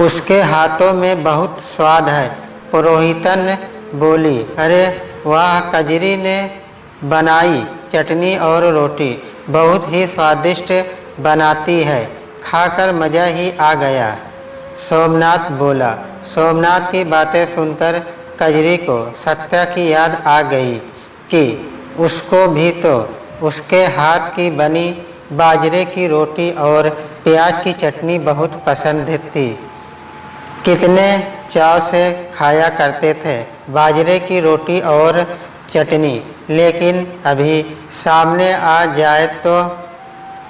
उसके हाथों में बहुत स्वाद है। पुरोहितन बोली, अरे वाह, कजरी ने बनाई चटनी और रोटी बहुत ही स्वादिष्ट बनाती है, खाकर मज़ा ही आ गया। सोमनाथ बोला। सोमनाथ की बातें सुनकर कजरी को सत्या की याद आ गई कि उसको भी तो उसके हाथ की बनी बाजरे की रोटी और प्याज की चटनी बहुत पसंद थी। कितने चाव से खाया करते थे बाजरे की रोटी और चटनी, लेकिन अभी सामने आ जाए तो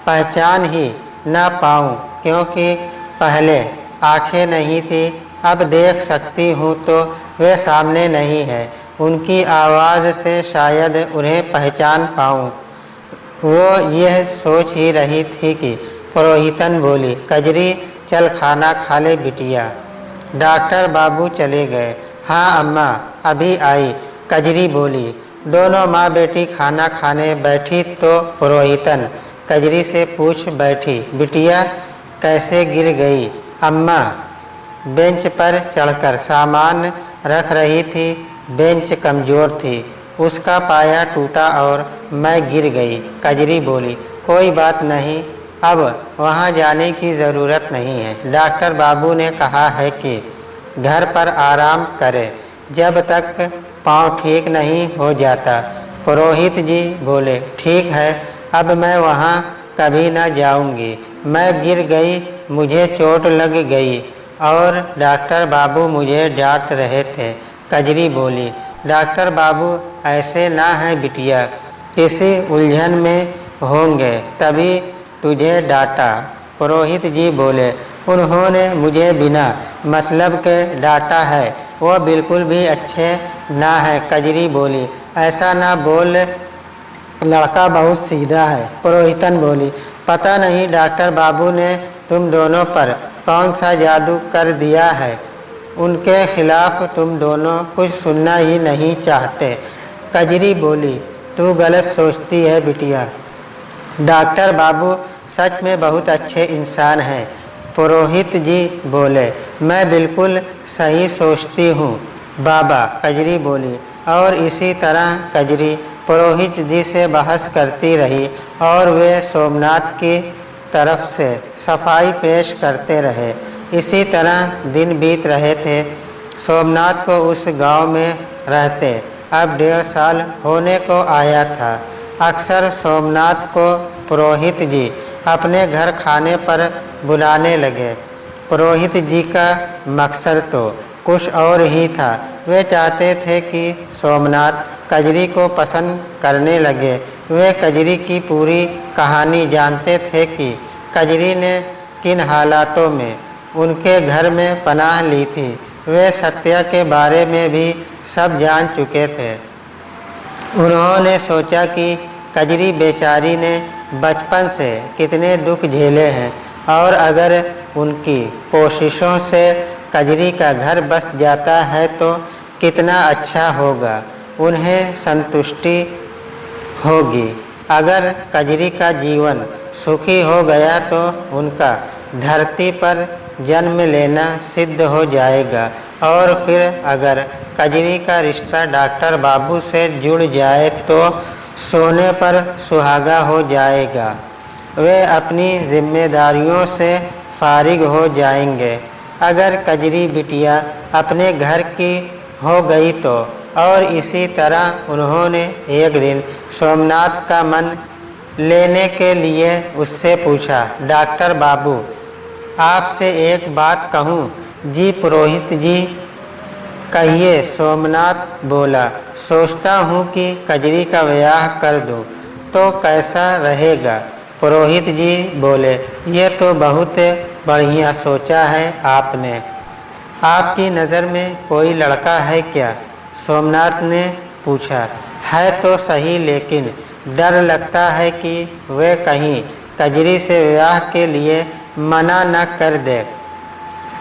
पहचान ही न पाऊँ, क्योंकि पहले आंखें नहीं थी, अब देख सकती हूँ तो वे सामने नहीं है। उनकी आवाज़ से शायद उन्हें पहचान पाऊँ। वो यह सोच ही रही थी कि पुरोहितन बोली, कजरी चल खाना खा ले बिटिया। डॉक्टर बाबू चले गए। हाँ अम्मा, अभी आई, कजरी बोली। दोनों माँ बेटी खाना खाने बैठी तो पुरोहितन कजरी से पूछ बैठी, बिटिया कैसे गिर गई? अम्मा बेंच पर चढ़कर सामान रख रही थी। बेंच कमज़ोर थी, उसका पाया टूटा और मैं गिर गई। कजरी बोली, कोई बात नहीं, अब वहाँ जाने की ज़रूरत नहीं है। डॉक्टर बाबू ने कहा है कि घर पर आराम करें जब तक पाँव ठीक नहीं हो जाता। पुरोहित जी बोले, ठीक है, अब मैं वहाँ कभी न जाऊँगी। मैं गिर गई, मुझे चोट लग गई और डॉक्टर बाबू मुझे डांट रहे थे। कजरी बोली, डॉक्टर बाबू ऐसे ना हैं बिटिया, किसी उलझन में होंगे तभी तुझे डांटा। पुरोहित जी बोले, उन्होंने मुझे बिना मतलब के डांटा है, वो बिल्कुल भी अच्छे ना है। कजरी बोली, ऐसा ना बोल, लड़का बहुत सीधा है। पुरोहितन बोली, पता नहीं डॉक्टर बाबू ने तुम दोनों पर कौन सा जादू कर दिया है, उनके खिलाफ तुम दोनों कुछ सुनना ही नहीं चाहते। कजरी बोली, तू गलत सोचती है बिटिया, डॉक्टर बाबू सच में बहुत अच्छे इंसान हैं। पुरोहित जी बोले, मैं बिल्कुल सही सोचती हूँ बाबा। कजरी बोली। और इसी तरह कजरी पुरोहित जी से बहस करती रही और वे सोमनाथ की तरफ से सफाई पेश करते रहे। इसी तरह दिन बीत रहे थे। सोमनाथ को उस गांव में रहते अब 1.5 साल होने को आया था। अक्सर सोमनाथ को पुरोहित जी अपने घर खाने पर बुलाने लगे। पुरोहित जी का मकसद तो कुछ और ही था। वे चाहते थे कि सोमनाथ कजरी को पसंद करने लगे। वे कजरी की पूरी कहानी जानते थे कि कजरी ने किन हालातों में उनके घर में पनाह ली थी। वे सत्या के बारे में भी सब जान चुके थे। उन्होंने सोचा कि कजरी बेचारी ने बचपन से कितने दुख झेले हैं और अगर उनकी कोशिशों से कजरी का घर बस जाता है तो कितना अच्छा होगा, उन्हें संतुष्टि होगी। अगर कजरी का जीवन सुखी हो गया तो उनका धरती पर जन्म लेना सिद्ध हो जाएगा और फिर अगर कजरी का रिश्ता डॉक्टर बाबू से जुड़ जाए तो सोने पर सुहागा हो जाएगा। वे अपनी जिम्मेदारियों से फारिग हो जाएंगे। अगर कजरी बिटिया अपने घर की हो गई तो। और इसी तरह उन्होंने एक दिन सोमनाथ का मन लेने के लिए उससे पूछा, डॉक्टर बाबू आपसे एक बात कहूँ? जी पुरोहित जी, कहिए। सोमनाथ बोला, सोचता हूँ कि कजरी का ब्याह कर दूँ तो कैसा रहेगा? पुरोहित जी बोले, ये तो बहुत बढ़िया सोचा है आपने। आपकी नज़र में कोई लड़का है क्या? सोमनाथ ने पूछा। है तो सही, लेकिन डर लगता है कि वे कहीं कजरी से विवाह के लिए मना न कर दे।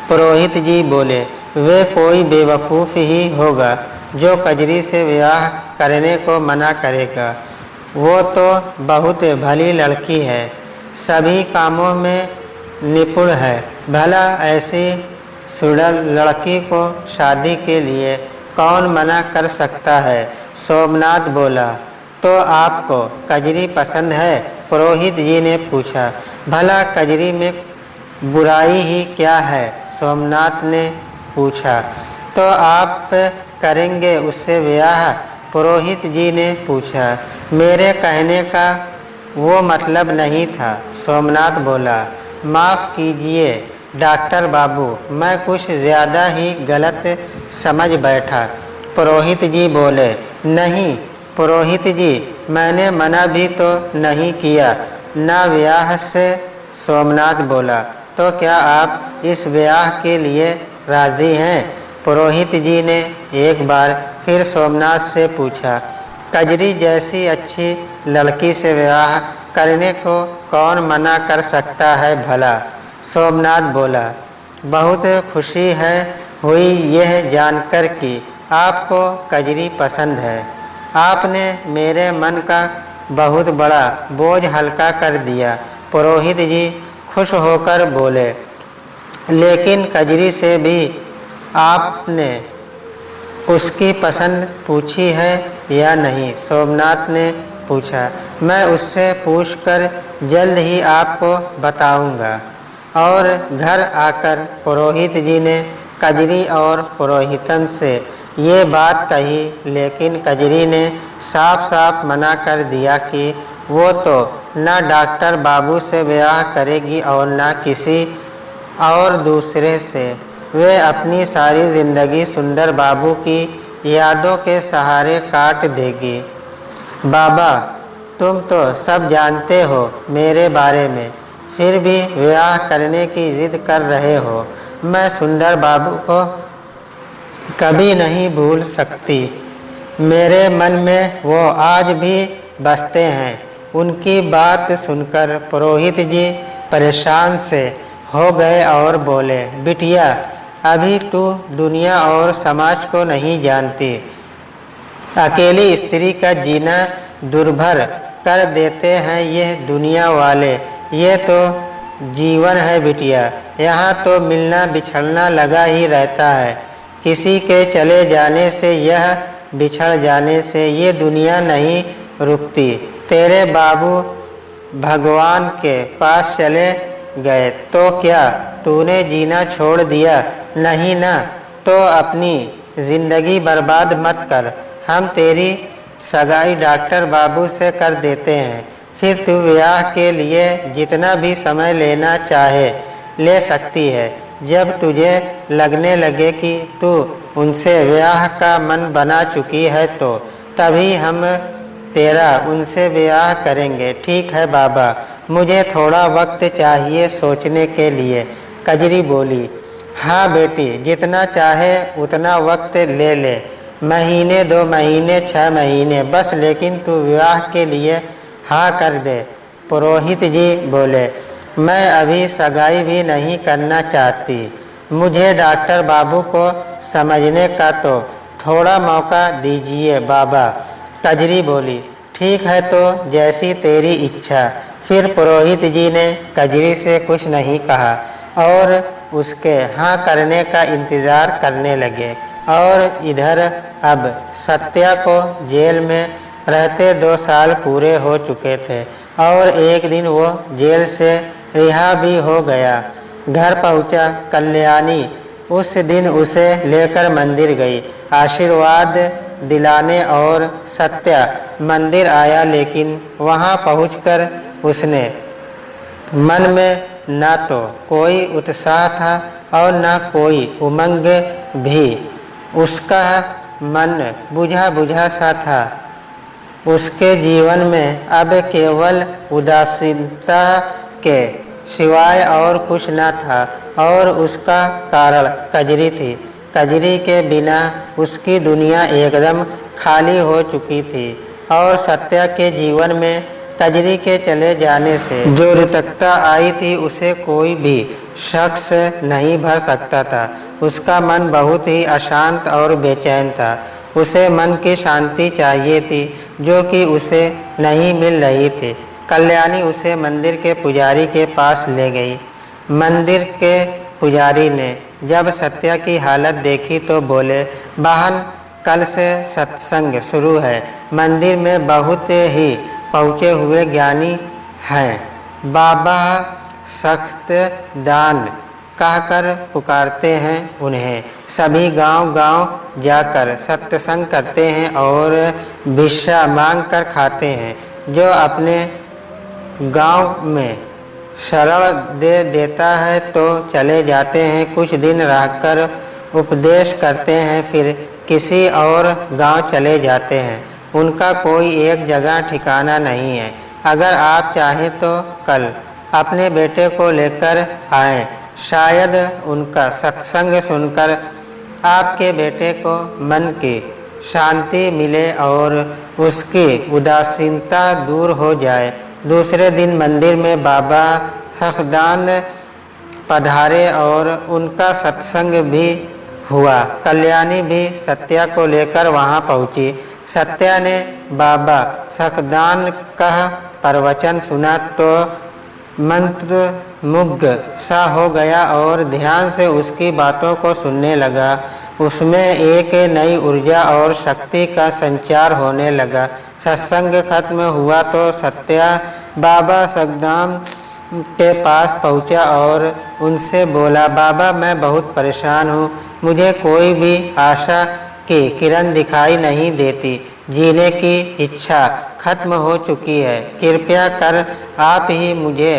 पुरोहित जी बोले, वे कोई बेवकूफ़ ही होगा जो कजरी से विवाह करने को मना करेगा। वो तो बहुत भली लड़की है, सभी कामों में निपुण है। भला ऐसी सुडल लड़की को शादी के लिए कौन मना कर सकता है? सोमनाथ बोला। तो आपको कजरी पसंद है? पुरोहित जी ने पूछा। भला कजरी में बुराई ही क्या है? सोमनाथ ने पूछा। तो आप करेंगे उससे ब्याह? पुरोहित जी ने पूछा। मेरे कहने का वो मतलब नहीं था, सोमनाथ बोला। माफ़ कीजिए डॉक्टर बाबू, मैं कुछ ज़्यादा ही गलत समझ बैठा। पुरोहित जी बोले। नहीं पुरोहित जी, मैंने मना भी तो नहीं किया ना ब्याह से। सोमनाथ बोला। तो क्या आप इस ब्याह के लिए राज़ी हैं? पुरोहित जी ने एक बार फिर सोमनाथ से पूछा। कजरी जैसी अच्छी लड़की से विवाह करने को कौन मना कर सकता है भला? सोमनाथ बोला। बहुत खुशी है हुई यह जानकर कि आपको कजरी पसंद है। आपने मेरे मन का बहुत बड़ा बोझ हल्का कर दिया। पुरोहित जी खुश होकर बोले। लेकिन कजरी से भी आपने उसकी पसंद पूछी है या नहीं? सोमनाथ ने पूछा। मैं उससे पूछकर जल्द ही आपको बताऊंगा। और घर आकर पुरोहित जी ने कजरी और पुरोहितन से ये बात कही, लेकिन कजरी ने साफ साफ मना कर दिया कि वो तो ना डॉक्टर बाबू से ब्याह करेगी और ना किसी और दूसरे से। वे अपनी सारी ज़िंदगी सुंदर बाबू की यादों के सहारे काट देगी। बाबा, तुम तो सब जानते हो मेरे बारे में, फिर भी विवाह करने की जिद कर रहे हो। मैं सुंदर बाबू को कभी नहीं भूल सकती। मेरे मन में वो आज भी बसते हैं। उनकी बात सुनकर पुरोहित जी परेशान से हो गए और बोले। बिटिया, अभी तू दुनिया और समाज को नहीं जानती। अकेली स्त्री का जीना दुर्भर कर देते हैं ये दुनिया वाले। ये तो जीवन है बिटिया, यहाँ तो मिलना बिछड़ना लगा ही रहता है। किसी के चले जाने से, यह बिछड़ जाने से ये दुनिया नहीं रुकती। तेरे बाबू भगवान के पास चले गए तो क्या तूने जीना छोड़ दिया? नहीं ना। तो अपनी ज़िंदगी बर्बाद मत कर। हम तेरी सगाई डॉक्टर बाबू से कर देते हैं। फिर तू ब्याह के लिए जितना भी समय लेना चाहे ले सकती है। जब तुझे लगने लगे कि तू उनसे ब्याह का मन बना चुकी है तो तभी हम तेरा उनसे ब्याह करेंगे। ठीक है बाबा, मुझे थोड़ा वक्त चाहिए सोचने के लिए। कजरी बोली। हाँ बेटी, जितना चाहे उतना वक्त ले ले, महीने 2 महीने 6 महीने बस, लेकिन तू विवाह के लिए हाँ कर दे। पुरोहित जी बोले। मैं अभी सगाई भी नहीं करना चाहती। मुझे डॉक्टर बाबू को समझने का तो थोड़ा मौका दीजिए बाबा। कजरी बोली। ठीक है, तो जैसी तेरी इच्छा। फिर पुरोहित जी ने कजरी से कुछ नहीं कहा और उसके हाँ करने का इंतज़ार करने लगे। और इधर अब सत्या को जेल में रहते 2 साल पूरे हो चुके थे और एक दिन वो जेल से रिहा भी हो गया। घर पहुंचा कल्याणी उस दिन उसे लेकर मंदिर गई आशीर्वाद दिलाने और सत्या मंदिर आया, लेकिन वहां पहुंचकर उसने मन में न तो कोई उत्साह था और न कोई उमंग भी। उसका मन बुझा बुझा सा था। उसके जीवन में अब केवल उदासीनता के सिवाय और कुछ न था और उसका कारण कजरी थी। कजरी के बिना उसकी दुनिया एकदम खाली हो चुकी थी और सत्या के जीवन में कजरी के चले जाने से जो रिक्तता आई थी उसे कोई भी शख्स नहीं भर सकता था। उसका मन बहुत ही अशांत और बेचैन था। उसे मन की शांति चाहिए थी जो कि उसे नहीं मिल रही थी। कल्याणी उसे मंदिर के पुजारी के पास ले गई। मंदिर के पुजारी ने जब सत्या की हालत देखी तो बोले, बहन कल से सत्संग शुरू है। मंदिर में बहुत ही पहुँचे हुए ज्ञानी हैं। बाबा सख्त दान कहकर पुकारते हैं उन्हें। सभी गांव-गांव जाकर सत्संग करते हैं और भिक्षा मांग कर खाते हैं। जो अपने गांव में शरण दे देता है तो चले जाते हैं, कुछ दिन रहकर उपदेश करते हैं, फिर किसी और गांव चले जाते हैं। उनका कोई एक जगह ठिकाना नहीं है। अगर आप चाहें तो कल अपने बेटे को लेकर आएं। शायद उनका सत्संग सुनकर आपके बेटे को मन की शांति मिले और उसकी उदासीनता दूर हो जाए। दूसरे दिन मंदिर में बाबा सखदान पधारे और उनका सत्संग भी हुआ। कल्याणी भी सत्या को लेकर वहां पहुंची। सत्या ने बाबा सखदान का प्रवचन सुना तो मंत्र मुग्ध सा हो गया और ध्यान से उसकी बातों को सुनने लगा। उसमें एक नई ऊर्जा और शक्ति का संचार होने लगा। सत्संग खत्म हुआ तो सत्या बाबा सखदान के पास पहुंचा और उनसे बोला, बाबा मैं बहुत परेशान हूँ। मुझे कोई भी आशा की किरण दिखाई नहीं देती। जीने की इच्छा खत्म हो चुकी है। कृपया कर आप ही मुझे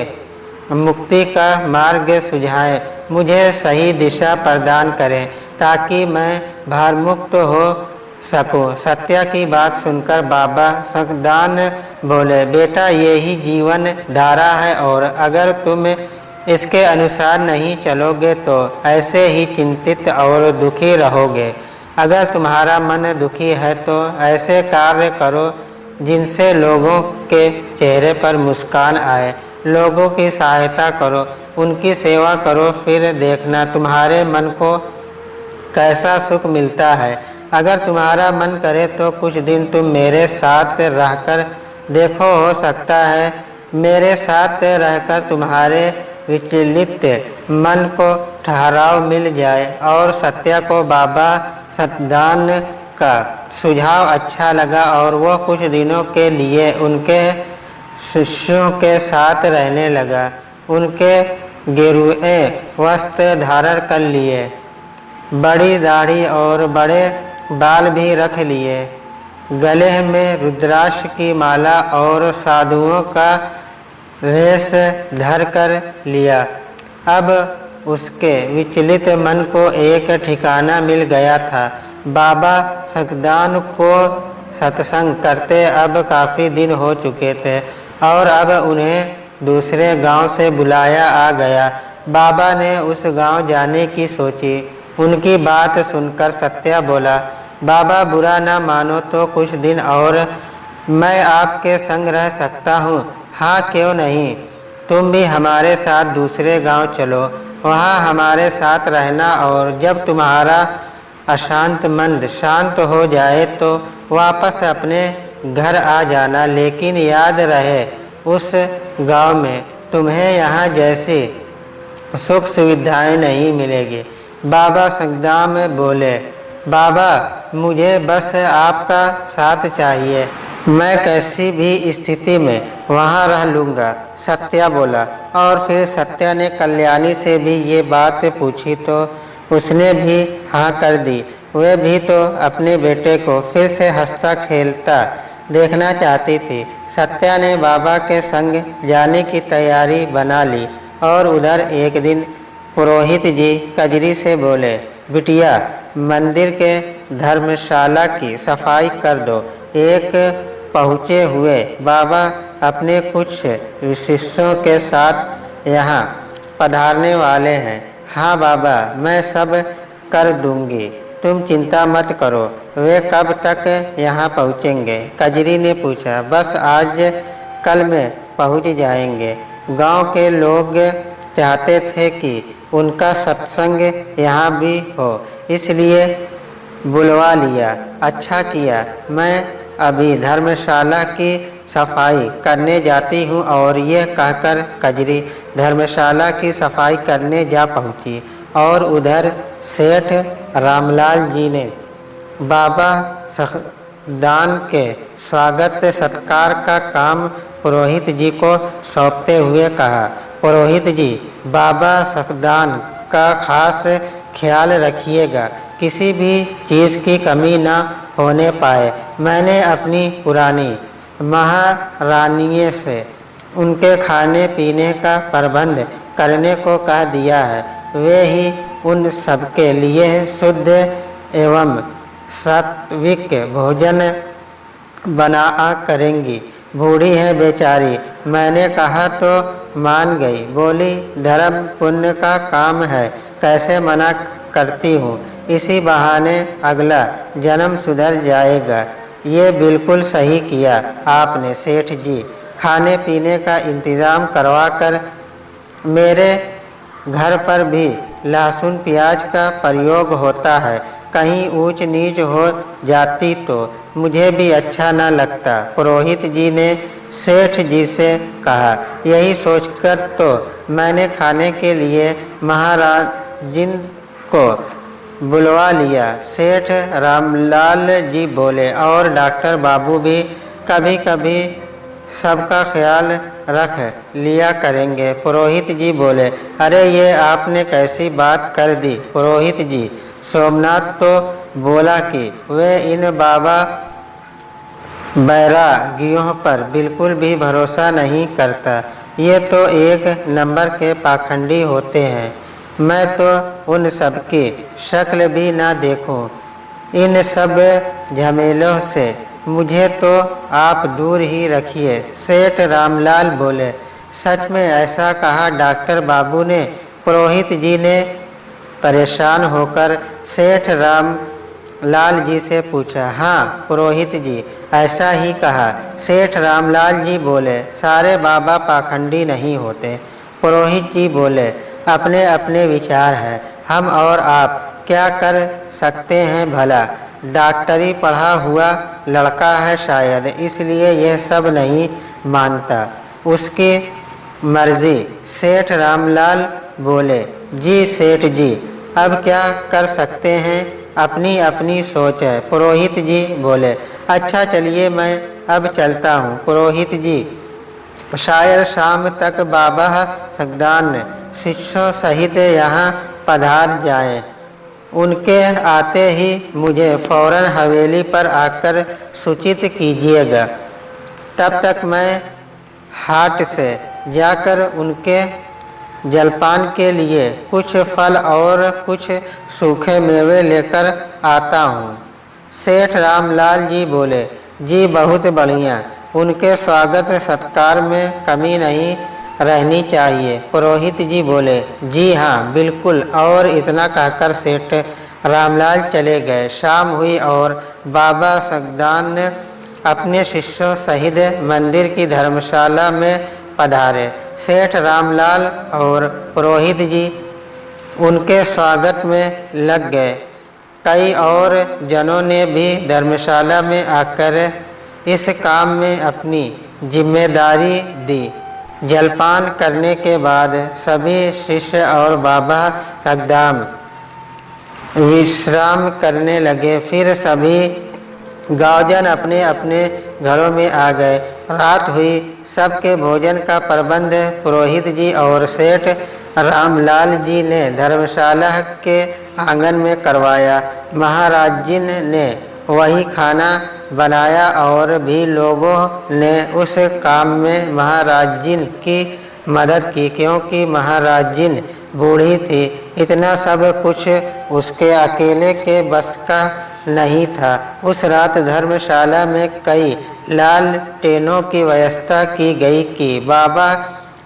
मुक्ति का मार्ग सुझाएं, मुझे सही दिशा प्रदान करें ताकि मैं भारमुक्त हो सकूं। सत्या की बात सुनकर बाबा सखदान बोले, बेटा यही जीवन धारा है और अगर तुम इसके अनुसार नहीं चलोगे तो ऐसे ही चिंतित और दुखी रहोगे। अगर तुम्हारा मन दुखी है तो ऐसे कार्य करो जिनसे लोगों के चेहरे पर मुस्कान आए। लोगों की सहायता करो, उनकी सेवा करो, फिर देखना तुम्हारे मन को कैसा सुख मिलता है। अगर तुम्हारा मन करे तो कुछ दिन तुम मेरे साथ रहकर देखो, हो सकता है मेरे साथ रहकर तुम्हारे विचलित मन को ठहराव मिल जाए। और सत्या को बाबा सखदान का सुझाव अच्छा लगा और वह कुछ दिनों के लिए उनके शिष्यों के साथ रहने लगा। उनके गेरुए वस्त्र धारण कर लिए, बड़ी दाढ़ी और बड़े बाल भी रख लिए, गले में रुद्राक्ष की माला और साधुओं का वेश धर कर लिया। अब उसके विचलित मन को एक ठिकाना मिल गया था। बाबा सखदान को सत्संग करते अब काफ़ी दिन हो चुके थे और अब उन्हें दूसरे गांव से बुलाया आ गया। बाबा ने उस गांव जाने की सोची। उनकी बात सुनकर सत्या बोला, बाबा बुरा ना मानो तो कुछ दिन और मैं आपके संग रह सकता हूँ। हाँ क्यों नहीं, तुम भी हमारे साथ दूसरे गांव चलो, वहाँ हमारे साथ रहना और जब तुम्हारा अशांत मन शांत हो जाए तो वापस अपने घर आ जाना। लेकिन याद रहे उस गांव में तुम्हें यहाँ जैसी सुख सुविधाएं नहीं मिलेगी। बाबा सखदान बोले, बाबा मुझे बस आपका साथ चाहिए, मैं कैसी भी स्थिति में वहाँ रह लूँगा। सत्या बोला। और फिर सत्या ने कल्याणी से भी ये बात पूछी तो उसने भी हाँ कर दी। वह भी तो अपने बेटे को फिर से हंसता खेलता देखना चाहती थी। सत्या ने बाबा के संग जाने की तैयारी बना ली और उधर एक दिन पुरोहित जी कजरी से बोले, बिटिया मंदिर के धर्मशाला की सफाई कर दो। एक पहुँचे हुए बाबा अपने कुछ शिष्यों के साथ यहाँ पधारने वाले हैं। हाँ बाबा मैं सब कर दूंगी, तुम चिंता मत करो। वे कब तक यहाँ पहुँचेंगे? कजरी ने पूछा। बस आज कल में पहुँच जाएंगे। गांव के लोग चाहते थे कि उनका सत्संग यहाँ भी हो, इसलिए बुलवा लिया। अच्छा किया, मैं अभी धर्मशाला की सफाई करने जाती हूँ। और यह कहकर कजरी धर्मशाला की सफाई करने जा पहुँची। और उधर सेठ रामलाल जी ने बाबा सखदान के स्वागत सत्कार का काम पुरोहित जी को सौंपते हुए कहा, पुरोहित जी, बाबा सखदान का खास ख्याल रखिएगा, किसी भी चीज़ की कमी न होने पाए। मैंने अपनी पुरानी महारानियों से उनके खाने पीने का प्रबंध करने को कह दिया है। वे ही उन सबके लिए शुद्ध एवं सात्विक भोजन बना करेंगी। बूढ़ी है बेचारी। मैंने कहा तो मान गई। बोली, धर्म पुण्य का काम है, कैसे मना करती हूँ। इसी बहाने अगला जन्म सुधर जाएगा। ये बिल्कुल सही किया आपने सेठ जी। खाने पीने का इंतज़ाम करवाकर मेरे घर पर भी लहसुन प्याज का प्रयोग होता है। कहीं ऊंच नीच हो जाती तो मुझे भी अच्छा न लगता। पुरोहित जी ने सेठ जी से कहा। यही सोचकर तो मैंने खाने के लिए महाराजिन को बुलवा लिया। सेठ रामलाल जी बोले, और डॉक्टर बाबू भी कभी कभी सबका ख्याल रख लिया करेंगे। पुरोहित जी बोले, अरे ये आपने कैसी बात कर दी पुरोहित जी। सोमनाथ तो बोला कि वे इन बाबा बैरागियों पर बिल्कुल भी भरोसा नहीं करता। ये तो एक नंबर के पाखंडी होते हैं। मैं तो उन सब की शक्ल भी ना देखूं। इन सब झमेलों से मुझे तो आप दूर ही रखिए। सेठ रामलाल बोले, सच में ऐसा कहा डॉक्टर बाबू ने? पुरोहित जी ने परेशान होकर सेठ रामलाल जी से पूछा। हाँ पुरोहित जी, ऐसा ही कहा। सेठ रामलाल जी बोले, सारे बाबा पाखंडी नहीं होते। पुरोहित जी बोले, अपने अपने विचार हैं, हम और आप क्या कर सकते हैं भला। डॉक्टरी पढ़ा हुआ लड़का है शायद, इसलिए यह सब नहीं मानता। उसकी मर्जी। सेठ रामलाल बोले, जी सेठ जी, अब क्या कर सकते हैं, अपनी अपनी सोच है। पुरोहित जी बोले, अच्छा चलिए मैं अब चलता हूँ। पुरोहित जी शायद शाम तक बाबा सखदान शिष्यों सहित यहाँ पधार जाएं। उनके आते ही मुझे फौरन हवेली पर आकर सूचित कीजिएगा। तब तक मैं हाट से जाकर उनके जलपान के लिए कुछ फल और कुछ सूखे मेवे लेकर आता हूँ। सेठ रामलाल जी बोले, जी बहुत बढ़िया, उनके स्वागत सत्कार में कमी नहीं रहनी चाहिए। पुरोहित जी बोले, जी हाँ बिल्कुल। और इतना कहकर सेठ रामलाल चले गए। शाम हुई और बाबा सखदान अपने शिष्यों सहित मंदिर की धर्मशाला में पधारे। सेठ रामलाल और पुरोहित जी उनके स्वागत में लग गए। कई और जनों ने भी धर्मशाला में आकर इस काम में अपनी जिम्मेदारी दी। जलपान करने के बाद सभी शिष्य और बाबा सखदान विश्राम करने लगे। फिर सभी गाँवजन अपने अपने घरों में आ गए। रात हुई। सबके भोजन का प्रबंध पुरोहित जी और सेठ रामलाल जी ने धर्मशाला के आंगन में करवाया। महाराज जी ने वही खाना बनाया और भी लोगों ने उस काम में महाराज जी की मदद की, क्योंकि महाराज जी बूढ़ी थी। इतना सब कुछ उसके अकेले के बस का नहीं था। उस रात धर्मशाला में कई लालटेनों की व्यवस्था की गई कि बाबा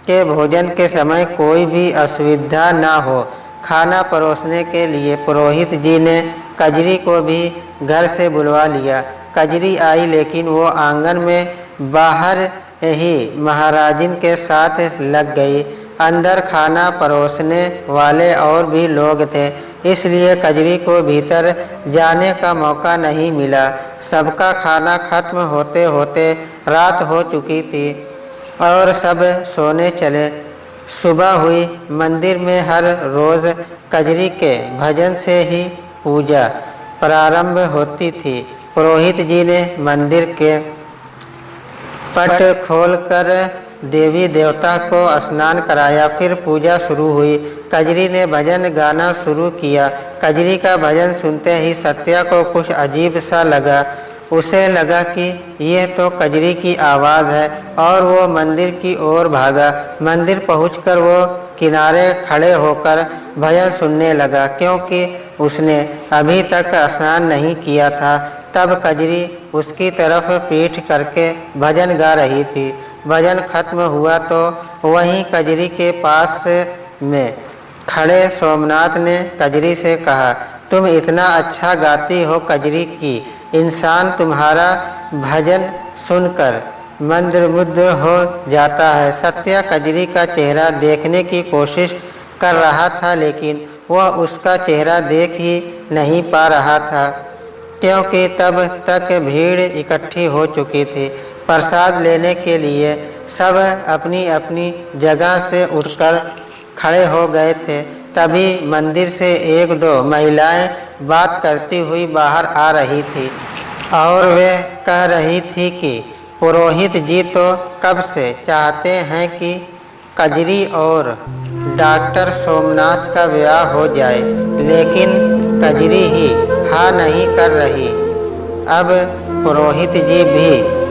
के भोजन के समय कोई भी असुविधा ना हो। खाना परोसने के लिए पुरोहित जी ने कजरी को भी घर से बुलवा लिया। कजरी आई, लेकिन वो आंगन में बाहर ही महाराजिन के साथ लग गई। अंदर खाना परोसने वाले और भी लोग थे, इसलिए कजरी को भीतर जाने का मौका नहीं मिला। सबका खाना खत्म होते होते रात हो चुकी थी और सब सोने चले। सुबह हुई। मंदिर में हर रोज़ कजरी के भजन से ही पूजा प्रारंभ होती थी। पुरोहित जी ने मंदिर के पट खोलकर देवी देवता को स्नान कराया। फिर पूजा शुरू हुई। कजरी ने भजन गाना शुरू किया। कजरी का भजन सुनते ही सत्या को कुछ अजीब सा लगा। उसे लगा कि यह तो कजरी की आवाज़ है और वो मंदिर की ओर भागा। मंदिर पहुंचकर वो किनारे खड़े होकर भजन सुनने लगा, क्योंकि उसने अभी तक स्नान नहीं किया था। तब कजरी उसकी तरफ पीठ करके भजन गा रही थी। भजन खत्म हुआ तो वहीं कजरी के पास में खड़े सोमनाथ ने कजरी से कहा, तुम इतना अच्छा गाती हो कजरी की इंसान तुम्हारा भजन सुनकर मंत्रमुग्ध हो जाता है। सत्या कजरी का चेहरा देखने की कोशिश कर रहा था, लेकिन वह उसका चेहरा देख ही नहीं पा रहा था, क्योंकि तब तक भीड़ इकट्ठी हो चुकी थी। प्रसाद लेने के लिए सब अपनी अपनी जगह से उठकर खड़े हो गए थे। तभी मंदिर से एक दो महिलाएं बात करती हुई बाहर आ रही थी और वे कह रही थी कि पुरोहित जी तो कब से चाहते हैं कि कजरी और डॉक्टर सोमनाथ का विवाह हो जाए, लेकिन कजरी ही हाँ नहीं कर रही। अब पुरोहित जी भी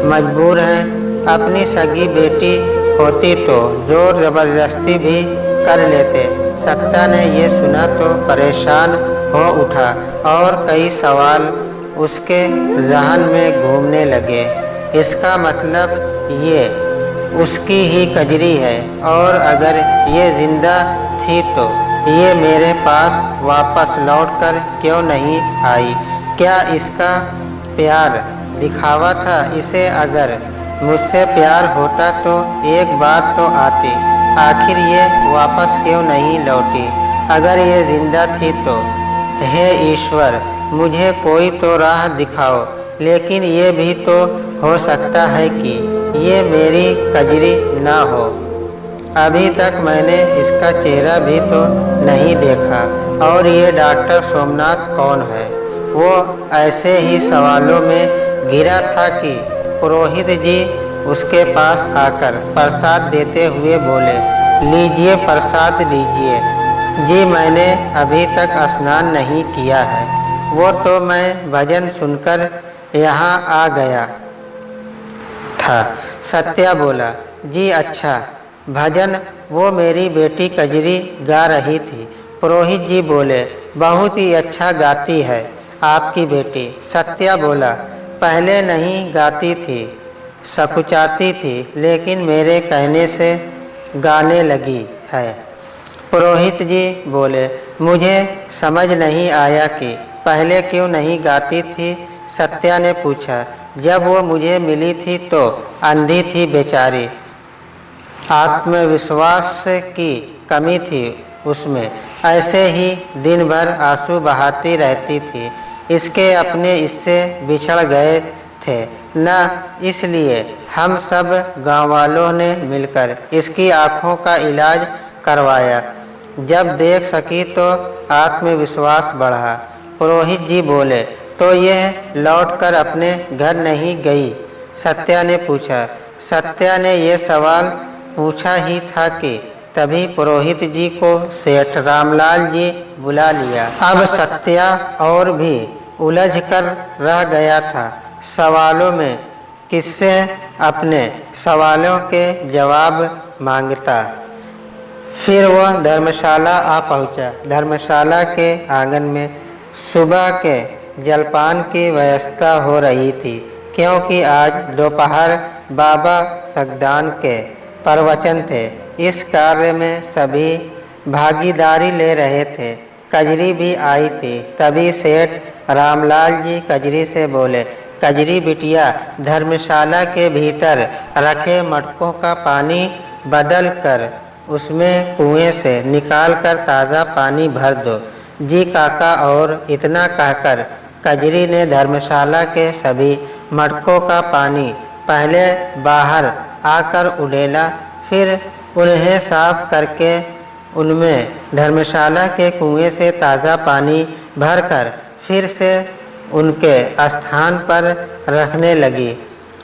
मजबूर हैं। अपनी सगी बेटी होती तो जोर जबरदस्ती भी कर लेते। सत्या ने ये सुना तो परेशान हो उठा और कई सवाल उसके जहन में घूमने लगे। इसका मतलब ये उसकी ही कजरी है, और अगर ये जिंदा थी तो ये मेरे पास वापस लौटकर क्यों नहीं आई? क्या इसका प्यार दिखावा था? इसे अगर मुझसे प्यार होता तो एक बार तो आती। आखिर ये वापस क्यों नहीं लौटी? अगर ये जिंदा थी तो हे ईश्वर, मुझे कोई तो राह दिखाओ। लेकिन ये भी तो हो सकता है कि ये मेरी कजरी ना हो। अभी तक मैंने इसका चेहरा भी तो नहीं देखा। और ये डॉक्टर सोमनाथ कौन है? वो ऐसे ही सवालों में घिरा था कि पुरोहित जी उसके पास आकर प्रसाद देते हुए बोले, लीजिए प्रसाद लीजिए। जी मैंने अभी तक स्नान नहीं किया है। वो तो मैं भजन सुनकर यहाँ आ गया था। सत्या बोला, जी अच्छा, भजन वो मेरी बेटी कजरी गा रही थी। पुरोहित जी बोले, बहुत ही अच्छा गाती है आपकी बेटी। सत्या बोला, पहले नहीं गाती थी, सकुचाती थी, लेकिन मेरे कहने से गाने लगी है। पुरोहित जी बोले, मुझे समझ नहीं आया कि पहले क्यों नहीं गाती थी। सत्या ने पूछा, जब वो मुझे मिली थी तो अंधी थी बेचारी, आत्मविश्वास की कमी थी उसमें, ऐसे ही दिन भर आंसू बहाती रहती थी। इसके अपने इससे बिछड़ गए थे न, इसलिए हम सब गांव वालों ने मिलकर इसकी आँखों का इलाज करवाया। जब देख सकी तो आत्मविश्वास बढ़ा। पुरोहित जी बोले, तो यह लौटकर अपने घर नहीं गई? सत्या ने पूछा। सत्या ने यह सवाल पूछा ही था कि तभी पुरोहित जी को सेठ रामलाल जी बुला लिया। अब सत्या और भी उलझ कर रह गया था सवालों में, किससे अपने सवालों के जवाब मांगता। फिर वह धर्मशाला आ पहुंचा। धर्मशाला के आंगन में सुबह के जलपान की व्यवस्था हो रही थी, क्योंकि आज दोपहर बाबा सगदान के प्रवचन थे। इस कार्य में सभी भागीदारी ले रहे थे। कजरी भी आई थी। तभी सेठ रामलाल जी कजरी से बोले, कजरी बिटिया, धर्मशाला के भीतर रखे मटकों का पानी बदल कर उसमें कुएं से निकाल कर ताज़ा पानी भर दो। जी काका। और इतना कहकर कजरी ने धर्मशाला के सभी मटकों का पानी पहले बाहर आकर उड़ेला, फिर उन्हें साफ करके उनमें धर्मशाला के कुएं से ताज़ा पानी भरकर फिर से उनके स्थान पर रखने लगी।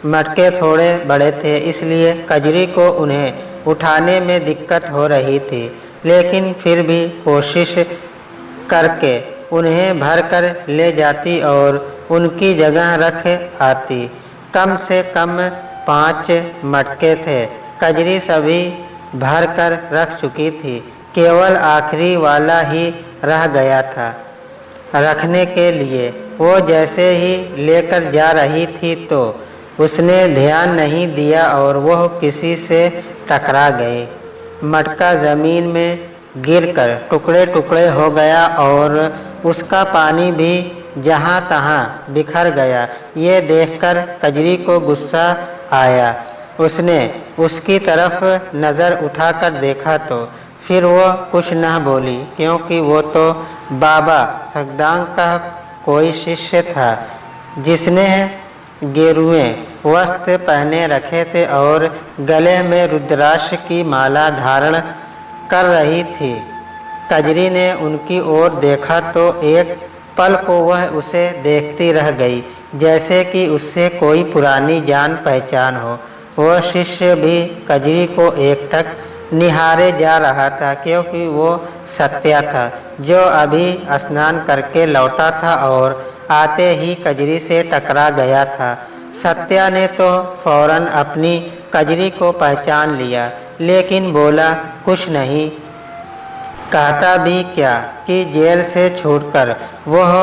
मटके थोड़े बड़े थे, इसलिए कजरी को उन्हें उठाने में दिक्कत हो रही थी, लेकिन फिर भी कोशिश करके उन्हें भरकर ले जाती और उनकी जगह रख आती। कम से कम 5 मटके थे। कजरी सभी भरकर रख चुकी थी, केवल आखिरी वाला ही रह गया था रखने के लिए। वो जैसे ही लेकर जा रही थी तो उसने ध्यान नहीं दिया और वह किसी से टकरा गई। मटका ज़मीन में गिरकर टुकड़े टुकड़े हो गया और उसका पानी भी जहाँ तहाँ बिखर गया। ये देखकर कजरी को गुस्सा आया। उसने उसकी तरफ नज़र उठाकर देखा तो फिर वो कुछ न बोली, क्योंकि वो तो बाबा सकदांग का कोई शिष्य था जिसने गेरुए वस्त्र पहने रखे थे और गले में रुद्राक्ष की माला धारण कर रही थी। कजरी ने उनकी ओर देखा तो एक पल को वह उसे देखती रह गई, जैसे कि उससे कोई पुरानी जान पहचान हो। वह शिष्य भी कजरी को एकटक निहारे जा रहा था, क्योंकि वो सत्या था जो अभी स्नान करके लौटा था और आते ही कजरी से टकरा गया था। सत्या ने तो फौरन अपनी कजरी को पहचान लिया, लेकिन बोला कुछ नहीं। कहता भी क्या कि जेल से छूटकर वह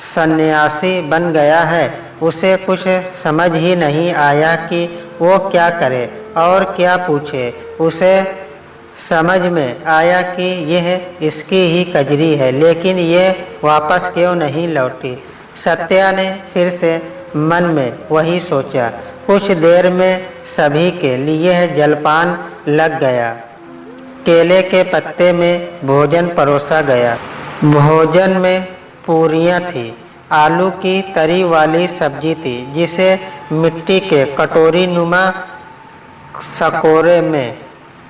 सन्यासी बन गया है। उसे कुछ समझ ही नहीं आया कि वो क्या करे और क्या पूछे। उसे समझ में आया कि यह इसकी ही कजरी है, लेकिन ये वापस क्यों नहीं लौटी। सत्या ने फिर से मन में वही सोचा। कुछ देर में सभी के लिए जलपान लग गया। केले के पत्ते में भोजन परोसा गया। भोजन में पूरियां थी, आलू की तरी वाली सब्जी थी जिसे मिट्टी के कटोरी नुमा सकोरे में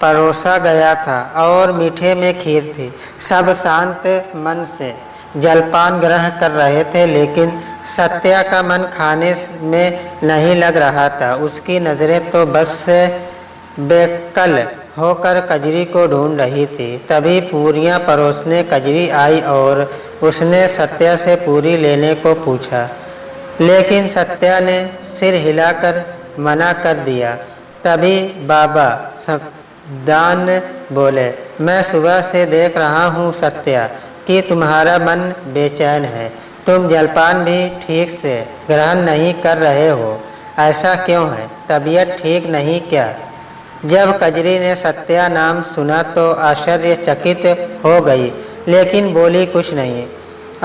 परोसा गया था, और मीठे में खीर थी। सब शांत मन से जलपान ग्रहण कर रहे थे, लेकिन सत्या का मन खाने में नहीं लग रहा था। उसकी नज़रें तो बस से बेकल होकर कजरी को ढूंढ रही थी। तभी पूरियां परोसने कजरी आई और उसने सत्या से पूरी लेने को पूछा, लेकिन सत्या ने सिर हिलाकर मना कर दिया। तभी बाबा सकदान बोले, मैं सुबह से देख रहा हूँ सत्या कि तुम्हारा मन बेचैन है। तुम जलपान भी ठीक से ग्रहण नहीं कर रहे हो, ऐसा क्यों है? तबीयत ठीक नहीं क्या? जब कजरी ने सत्या नाम सुना तो आश्चर्यचकित हो गई, लेकिन बोली कुछ नहीं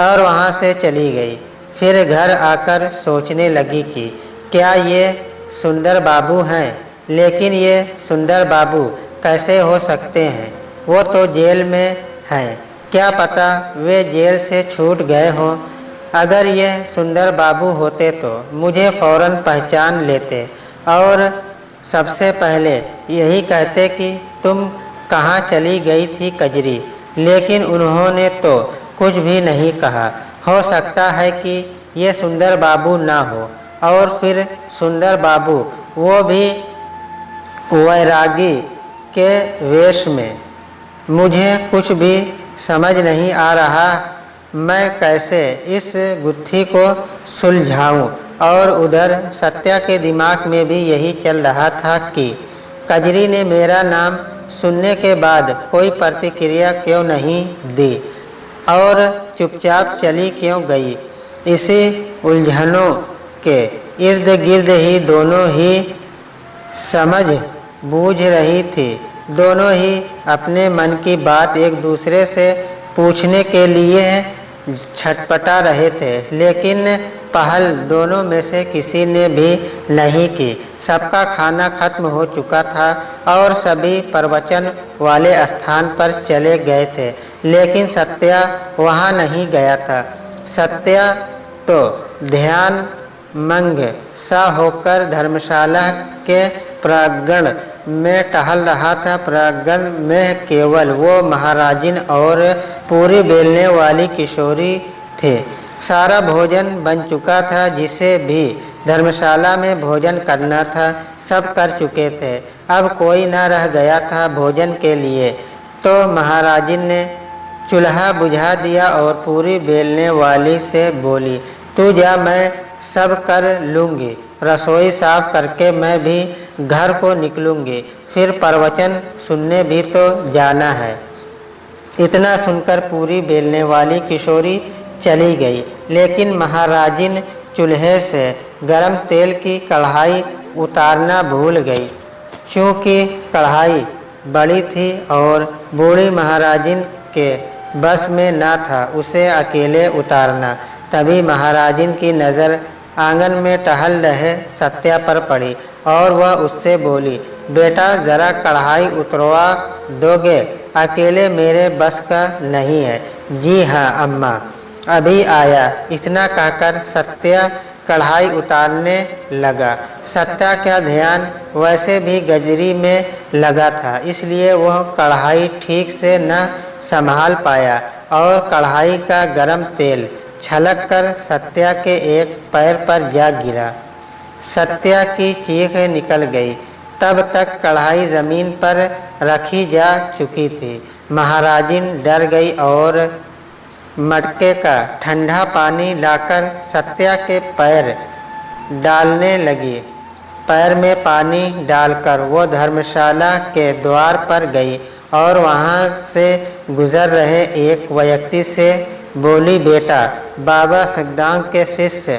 और वहाँ से चली गई। फिर घर आकर सोचने लगी कि क्या ये सुंदर बाबू हैं, लेकिन ये सुंदर बाबू कैसे हो सकते हैं? वो तो जेल में हैं, क्या पता वे जेल से छूट गए हों। अगर ये सुंदर बाबू होते तो मुझे फौरन पहचान लेते और सबसे पहले यही कहते कि तुम कहाँ चली गई थी कजरी, लेकिन उन्होंने तो कुछ भी नहीं कहा। हो सकता है कि ये सुंदर बाबू ना हो, और फिर सुंदर बाबू वो भी वैरागी के वेश में। मुझे कुछ भी समझ नहीं आ रहा, मैं कैसे इस गुत्थी को सुलझाऊं। और उधर सत्या के दिमाग में भी यही चल रहा था कि कजरी ने मेरा नाम सुनने के बाद कोई प्रतिक्रिया क्यों नहीं दी और चुपचाप चली क्यों गई। इसी उलझनों के इर्द गिर्द ही दोनों ही समझ बूझ रही थी। दोनों ही अपने मन की बात एक दूसरे से पूछने के लिए छटपटा रहे थे, लेकिन पहल दोनों में से किसी ने भी नहीं की। सबका खाना खत्म हो चुका था और सभी प्रवचन वाले स्थान पर चले गए थे, लेकिन सत्या वहाँ नहीं गया था। सत्या तो ध्यान मंग सा होकर धर्मशाला के प्रांगण में टहल रहा था। प्रांगण में केवल वो महाराजिन और पूरी बेलने वाली किशोरी थे। सारा भोजन बन चुका था, जिसे भी धर्मशाला में भोजन करना था सब कर चुके थे। अब कोई न रह गया था भोजन के लिए। तो महाराजिन ने चूल्हा बुझा दिया और पूरी बेलने वाली से बोली, तू जा, मैं सब कर लूँगी। रसोई साफ करके मैं भी घर को निकलूँगी, फिर प्रवचन सुनने भी तो जाना है। इतना सुनकर पूरी बेलने वाली किशोरी चली गई, लेकिन महाराजिन चूल्हे से गरम तेल की कढ़ाई उतारना भूल गई। चूँकि कढ़ाई बड़ी थी और बूढ़ी महाराजिन के बस में न था उसे अकेले उतारना। तभी महाराजिन की नज़र आंगन में टहल रहे सत्या पर पड़ी और वह उससे बोली, बेटा ज़रा कढ़ाई उतरवा दोगे? अकेले मेरे बस का नहीं है। जी हाँ अम्मा, अभी आया। इतना कहकर सत्या कढ़ाई उतारने लगा। सत्या का ध्यान वैसे भी गजरी में लगा था, इसलिए वह कढ़ाई ठीक से न संभाल पाया और कढ़ाई का गरम तेल छलक कर सत्या के एक पैर पर जा गिरा। सत्या की चीख निकल गई। तब तक कढ़ाई ज़मीन पर रखी जा चुकी थी। महाराजिन डर गई और मटके का ठंडा पानी लाकर सत्या के पैर डालने लगी। पैर में पानी डालकर वो धर्मशाला के द्वार पर गई और वहाँ से गुजर रहे एक व्यक्ति से बोली, बेटा बाबा सग्दांग के शिष्य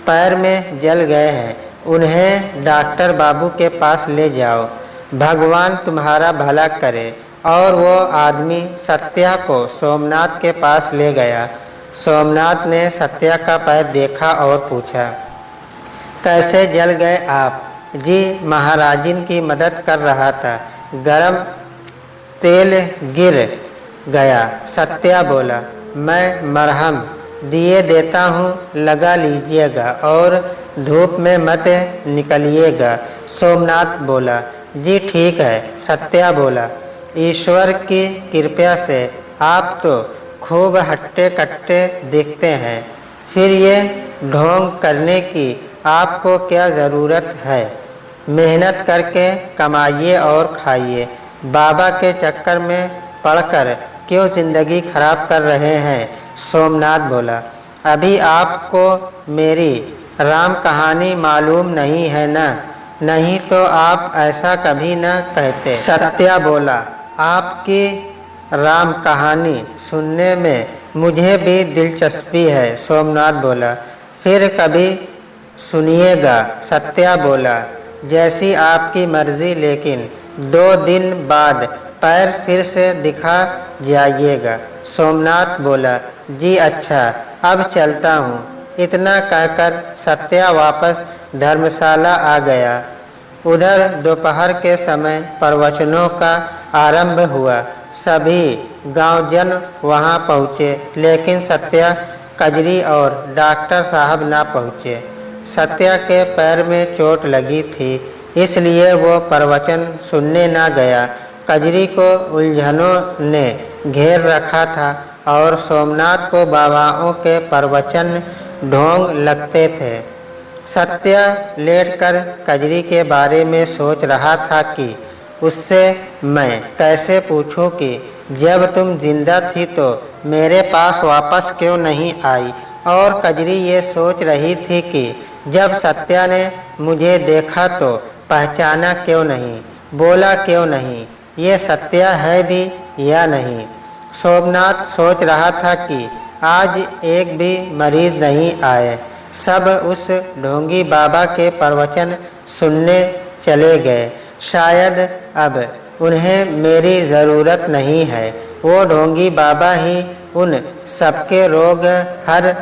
पैर में जल गए हैं, उन्हें डॉक्टर बाबू के पास ले जाओ, भगवान तुम्हारा भला करे। और वो आदमी सत्या को सोमनाथ के पास ले गया। सोमनाथ ने सत्या का पैर देखा और पूछा, कैसे जल गए आप? जी महाराजिन की मदद कर रहा था, गरम तेल गिर गया। सत्या बोला, मैं मरहम दिए देता हूँ, लगा लीजिएगा और धूप में मत निकलिएगा। सोमनाथ बोला, जी ठीक है। सत्या बोला, ईश्वर की कृपा से आप तो खूब हट्टे कट्टे दिखते हैं, फिर ये ढोंग करने की आपको क्या ज़रूरत है? मेहनत करके कमाइए और खाइए। बाबा के चक्कर में पड़कर क्यों ज़िंदगी खराब कर रहे हैं? सोमनाथ बोला, अभी आपको मेरी राम कहानी मालूम नहीं है ना? नहीं तो आप ऐसा कभी न कहते। सत्या बोला, आपकी राम कहानी सुनने में मुझे भी दिलचस्पी है। सोमनाथ बोला, फिर कभी सुनिएगा। सत्या बोला, जैसी आपकी मर्ज़ी, लेकिन 2 दिन बाद पैर फिर से दिखा जाइएगा। सोमनाथ बोला, जी अच्छा, अब चलता हूँ। इतना कहकर सत्या वापस धर्मशाला आ गया। उधर दोपहर के समय प्रवचनों का आरंभ हुआ। सभी गांवजन वहां पहुँचे, लेकिन सत्या, कजरी और डॉक्टर साहब ना पहुँचे। सत्या के पैर में चोट लगी थी, इसलिए वो प्रवचन सुनने ना गया। कजरी को उलझनों ने घेर रखा था और सोमनाथ को बाबाओं के प्रवचन ढोंग लगते थे। सत्या लेटकर कजरी के बारे में सोच रहा था कि उससे मैं कैसे पूछूं कि जब तुम जिंदा थी तो मेरे पास वापस क्यों नहीं आई। और कजरी ये सोच रही थी कि जब सत्या ने मुझे देखा तो पहचाना क्यों नहीं, बोला क्यों नहीं, ये सत्या है भी या नहीं। सोमनाथ सोच रहा था कि आज एक भी मरीज नहीं आए, सब उस ढोंगी बाबा के प्रवचन सुनने चले गए। शायद अब उन्हें मेरी ज़रूरत नहीं है, वो ढोंगी बाबा ही उन सबके रोग हर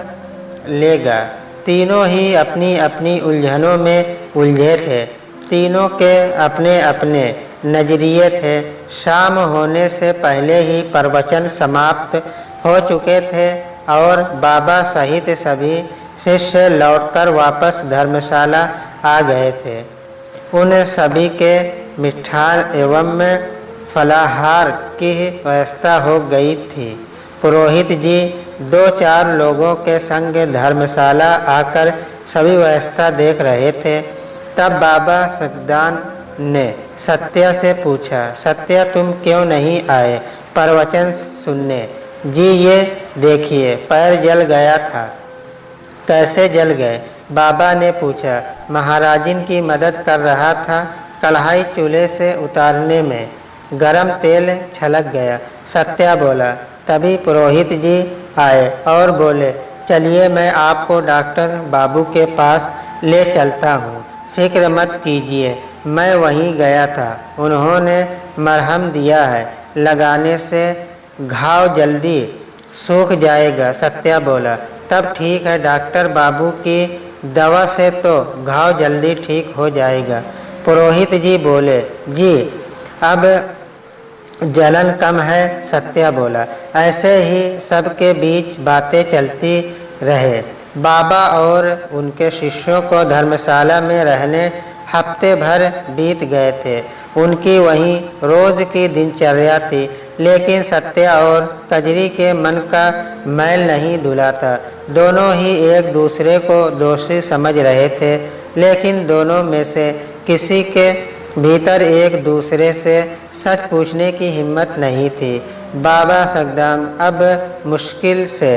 लेगा। तीनों ही अपनी अपनी उलझनों में उलझे थे। तीनों के अपने अपने नजरिए थे। शाम होने से पहले ही प्रवचन समाप्त हो चुके थे। और बाबा सहित सभी शिष्य लौटकर वापस धर्मशाला आ गए थे। उन सभी के मिष्ठान एवं फलाहार की व्यवस्था हो गई थी। पुरोहित जी 2-4 लोगों के संग धर्मशाला आकर सभी व्यवस्था देख रहे थे। तब बाबा सगदान ने सत्या से पूछा, सत्या तुम क्यों नहीं आए प्रवचन सुनने? जी ये देखिए पैर जल गया था। कैसे जल गए? बाबा ने पूछा। महाराजिन की मदद कर रहा था। कढ़ाई चूल्हे से उतारने में गरम तेल छलक गया। सत्या बोला। तभी पुरोहित जी आए और बोले, चलिए मैं आपको डॉक्टर बाबू के पास ले चलता हूँ, फिक्र मत कीजिए। मैं वहीं गया था, उन्होंने मरहम दिया है, लगाने से घाव जल्दी सूख जाएगा। सत्या बोला। तब ठीक है, डॉक्टर बाबू की दवा से तो घाव जल्दी ठीक हो जाएगा। पुरोहित जी बोले, जी अब जलन कम है। सत्या बोला। ऐसे ही सबके बीच बातें चलती रहे। बाबा और उनके शिष्यों को धर्मशाला में रहने हफ्ते भर बीत गए थे। उनकी वहीं रोज की दिनचर्या थी, लेकिन सत्या और कजरी के मन का मैल नहीं धुला था। दोनों ही एक दूसरे को दोषी समझ रहे थे, लेकिन दोनों में से किसी के भीतर एक दूसरे से सच पूछने की हिम्मत नहीं थी। बाबा सगदाम अब मुश्किल से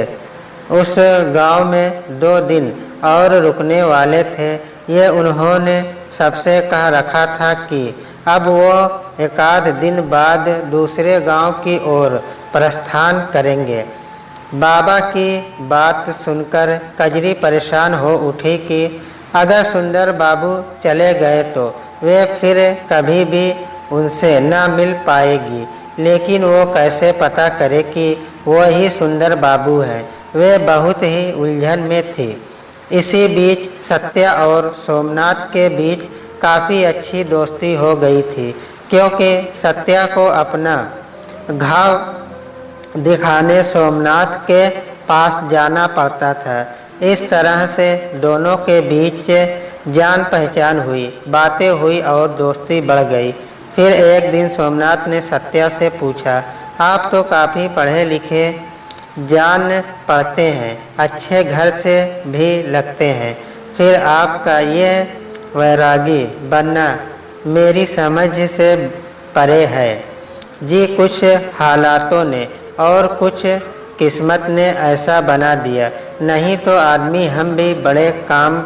उस गांव में 2 दिन और रुकने वाले थे। ये उन्होंने सबसे कह रखा था कि अब वो 1 दिन बाद दूसरे गांव की ओर प्रस्थान करेंगे। बाबा की बात सुनकर कजरी परेशान हो उठी कि अगर सुंदर बाबू चले गए तो वे फिर कभी भी उनसे न मिल पाएगी। लेकिन वो कैसे पता करे कि वो ही सुंदर बाबू हैं? वे बहुत ही उलझन में थी। इसी बीच सत्या और सोमनाथ के बीच काफ़ी अच्छी दोस्ती हो गई थी, क्योंकि सत्या को अपना घाव दिखाने सोमनाथ के पास जाना पड़ता था। इस तरह से दोनों के बीच जान पहचान हुई, बातें हुई और दोस्ती बढ़ गई। फिर एक दिन सोमनाथ ने सत्या से पूछा, आप तो काफ़ी पढ़े लिखे जान पढ़ते हैं, अच्छे घर से भी लगते हैं, फिर आपका ये वैरागी बनना मेरी समझ से परे है। जी कुछ हालातों ने और कुछ किस्मत ने ऐसा बना दिया, नहीं तो आदमी हम भी बड़े काम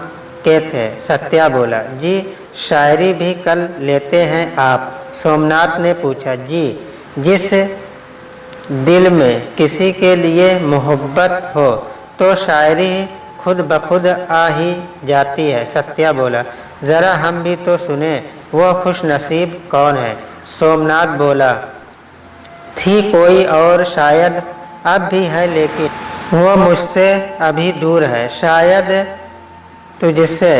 के थे। सत्या बोला। जी शायरी भी कर लेते हैं आप? सोमनाथ ने पूछा। जी जिस दिल में किसी के लिए मोहब्बत हो तो शायरी खुद ब खुद आ ही जाती है। सत्या बोला। ज़रा हम भी तो सुने, वो खुश नसीब कौन है? सोमनाथ बोला। थी कोई और शायद अब भी है, लेकिन वो मुझसे अभी दूर है। शायद तुझसे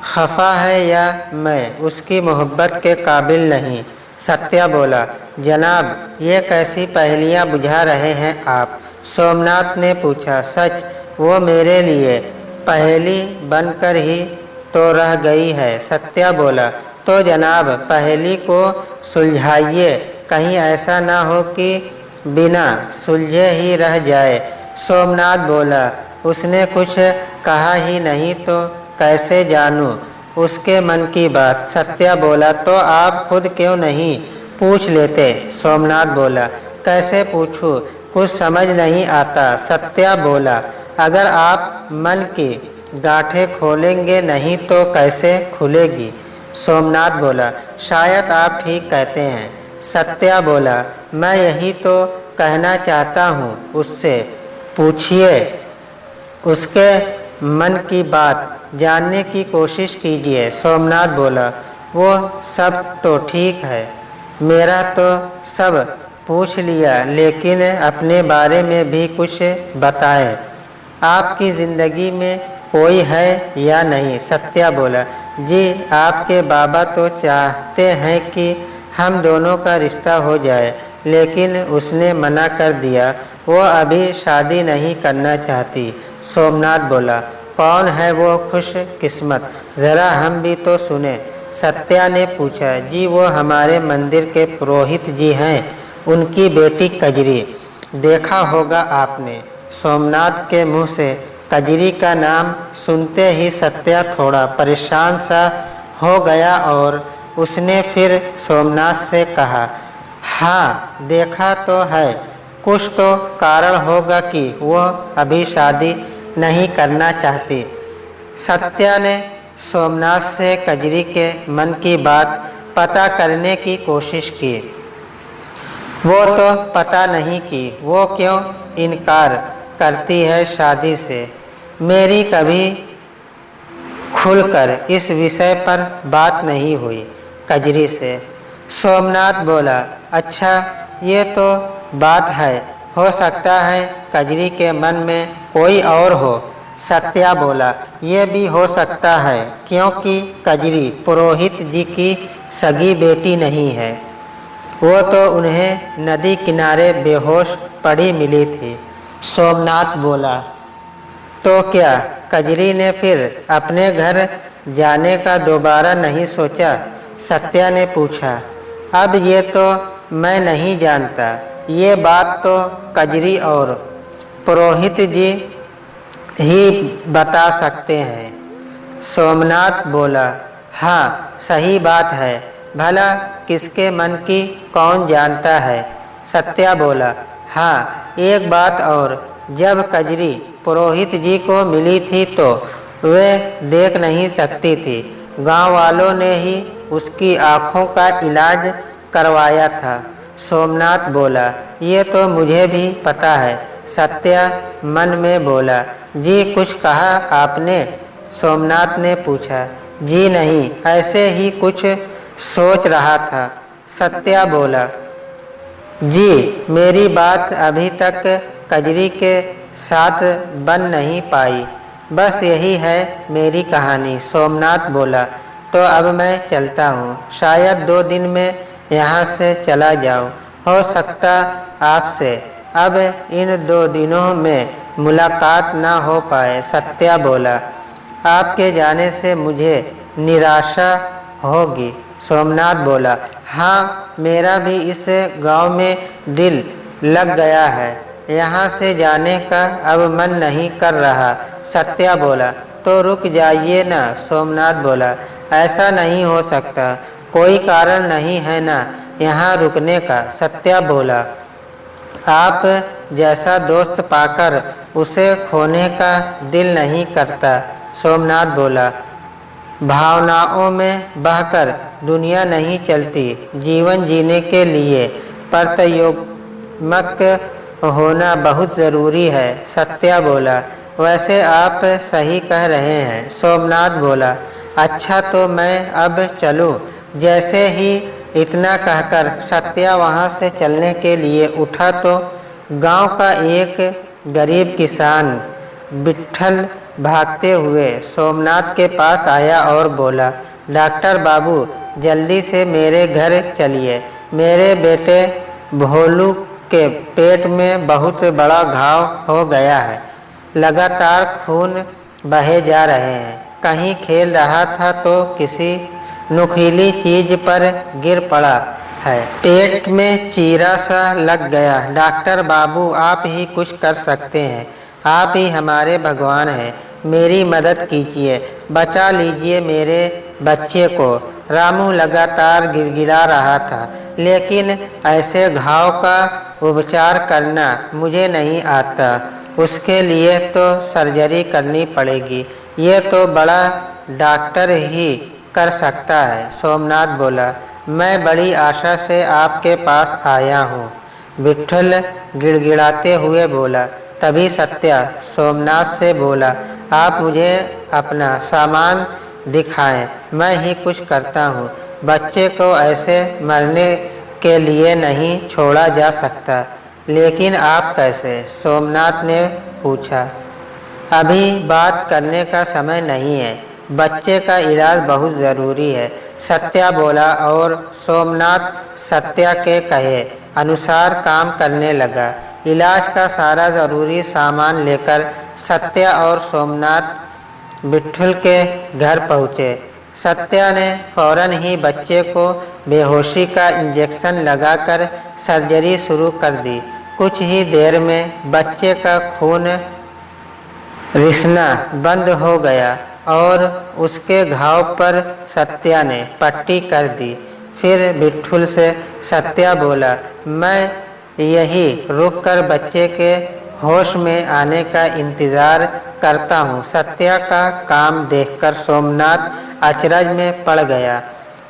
खफा है या मैं उसकी मोहब्बत के काबिल नहीं। सत्या बोला। जनाब ये कैसी पहेलियाँ बुझा रहे हैं आप? सोमनाथ ने पूछा। सच वो मेरे लिए पहेली बनकर ही तो रह गई है। सत्या बोला। तो जनाब पहेली को सुलझाइए, कहीं ऐसा ना हो कि बिना सुलझे ही रह जाए। सोमनाथ बोला। उसने कुछ कहा ही नहीं तो कैसे जानूं उसके मन की बात? सत्या बोला। तो आप खुद क्यों नहीं पूछ लेते? सोमनाथ बोला। कैसे पूछूं, कुछ समझ नहीं आता। सत्या बोला। अगर आप मन की गांठें खोलेंगे नहीं तो कैसे खुलेगी? सोमनाथ बोला। शायद आप ठीक कहते हैं। सत्या बोला। मैं यही तो कहना चाहता हूँ, उससे पूछिए, उसके मन की बात जानने की कोशिश कीजिए। सोमनाथ बोला। वो सब तो ठीक है, मेरा तो सब पूछ लिया, लेकिन अपने बारे में भी कुछ बताएं। आपकी ज़िंदगी में कोई है या नहीं? सत्या बोला। जी आपके बाबा तो चाहते हैं कि हम दोनों का रिश्ता हो जाए, लेकिन उसने मना कर दिया। वो अभी शादी नहीं करना चाहती। सोमनाथ बोला, कौन है वो खुश किस्मत, ज़रा हम भी तो सुने। सत्या ने पूछा, जी वो हमारे मंदिर के पुरोहित जी हैं, उनकी बेटी कजरी। देखा होगा आपने। सोमनाथ के मुंह से कजरी का नाम सुनते ही सत्या थोड़ा परेशान सा हो गया और उसने फिर सोमनाथ से कहा, हाँ देखा तो है, कुछ तो कारण होगा कि वह अभी शादी नहीं करना चाहती। सत्या ने सोमनाथ से कजरी के मन की बात पता करने की कोशिश की। वो तो पता नहीं कि वो क्यों इनकार करती है शादी से। मेरी कभी खुलकर इस विषय पर बात नहीं हुई कजरी से। सोमनाथ बोला, अच्छा ये तो बात है, हो सकता है कजरी के मन में कोई और हो। सत्या बोला, ये भी हो सकता है क्योंकि कजरी पुरोहित जी की सगी बेटी नहीं है। वो तो उन्हें नदी किनारे बेहोश पड़ी मिली थी। सोमनाथ बोला, तो क्या कजरी ने फिर अपने घर जाने का दोबारा नहीं सोचा? सत्या ने पूछा। अब ये तो मैं नहीं जानता, ये बात तो कजरी और पुरोहित जी ही बता सकते हैं। सोमनाथ बोला, हाँ सही बात है, भला किसके मन की कौन जानता है। सत्या बोला, हाँ एक बात और, जब कजरी पुरोहित जी को मिली थी तो वे देख नहीं सकती थी। गांव वालों ने ही उसकी आँखों का इलाज करवाया था। सोमनाथ बोला, ये तो मुझे भी पता है। सत्या मन में बोला, जी कुछ कहा आपने? सोमनाथ ने पूछा। जी नहीं, ऐसे ही कुछ सोच रहा था। सत्या बोला, जी मेरी बात अभी तक कजरी के साथ बन नहीं पाई, बस यही है मेरी कहानी। सोमनाथ बोला, तो अब मैं चलता हूँ, शायद 2 दिन में यहाँ से चला जाऊँ। हो सकता आपसे अब इन 2 दिनों में मुलाकात ना हो पाए। सत्या बोला, आपके जाने से मुझे निराशा होगी। सोमनाथ बोला, हाँ मेरा भी इस गांव में दिल लग गया है, यहाँ से जाने का अब मन नहीं कर रहा। सत्या बोला, तो रुक जाइए ना। सोमनाथ बोला, ऐसा नहीं हो सकता, कोई कारण नहीं है ना यहाँ रुकने का। सत्या बोला, आप जैसा दोस्त पाकर उसे खोने का दिल नहीं करता। सोमनाथ बोला, भावनाओं में बहकर दुनिया नहीं चलती, जीवन जीने के लिए प्रत्यात्मक होना बहुत ज़रूरी है। सत्या बोला, वैसे आप सही कह रहे हैं। सोमनाथ बोला, अच्छा तो मैं अब चलूं? जैसे ही इतना कहकर सत्या वहाँ से चलने के लिए उठा तो गांव का एक गरीब किसान विट्ठल भागते हुए सोमनाथ के पास आया और बोला, डॉक्टर बाबू जल्दी से मेरे घर चलिए, मेरे बेटे भोलू के पेट में बहुत बड़ा घाव हो गया है, लगातार खून बहे जा रहे हैं। कहीं खेल रहा था तो किसी नुकीली चीज पर गिर पड़ा है, पेट में चीरा सा लग गया। डॉक्टर बाबू आप ही कुछ कर सकते हैं, आप ही हमारे भगवान हैं, मेरी मदद कीजिए, बचा लीजिए मेरे बच्चे को। रामू लगातार गिड़गिड़ा रहा था, लेकिन ऐसे घाव का उपचार करना मुझे नहीं आता, उसके लिए तो सर्जरी करनी पड़ेगी, ये तो बड़ा डॉक्टर ही कर सकता है। सोमनाथ बोला, मैं बड़ी आशा से आपके पास आया हूँ, विट्ठल गिड़गिड़ाते हुए बोला। तभी सत्या सोमनाथ से बोला, आप मुझे अपना सामान दिखाएं, मैं ही कुछ करता हूँ, बच्चे को ऐसे मरने के लिए नहीं छोड़ा जा सकता। लेकिन आप कैसे? सोमनाथ ने पूछा। अभी बात करने का समय नहीं है, बच्चे का इलाज बहुत ज़रूरी है, सत्या बोला और सोमनाथ सत्या के कहे अनुसार काम करने लगा। इलाज का सारा ज़रूरी सामान लेकर सत्या और सोमनाथ बिट्ठुल के घर पहुँचे। सत्या ने फौरन ही बच्चे को बेहोशी का इंजेक्शन लगाकर सर्जरी शुरू कर दी। कुछ ही देर में बच्चे का खून रिसना बंद हो गया और उसके घाव पर सत्या ने पट्टी कर दी। फिर बिट्ठुल से सत्या बोला, मैं यही रुककर बच्चे के होश में आने का इंतज़ार करता हूँ। सत्या का काम देखकर सोमनाथ अचरज में पड़ गया।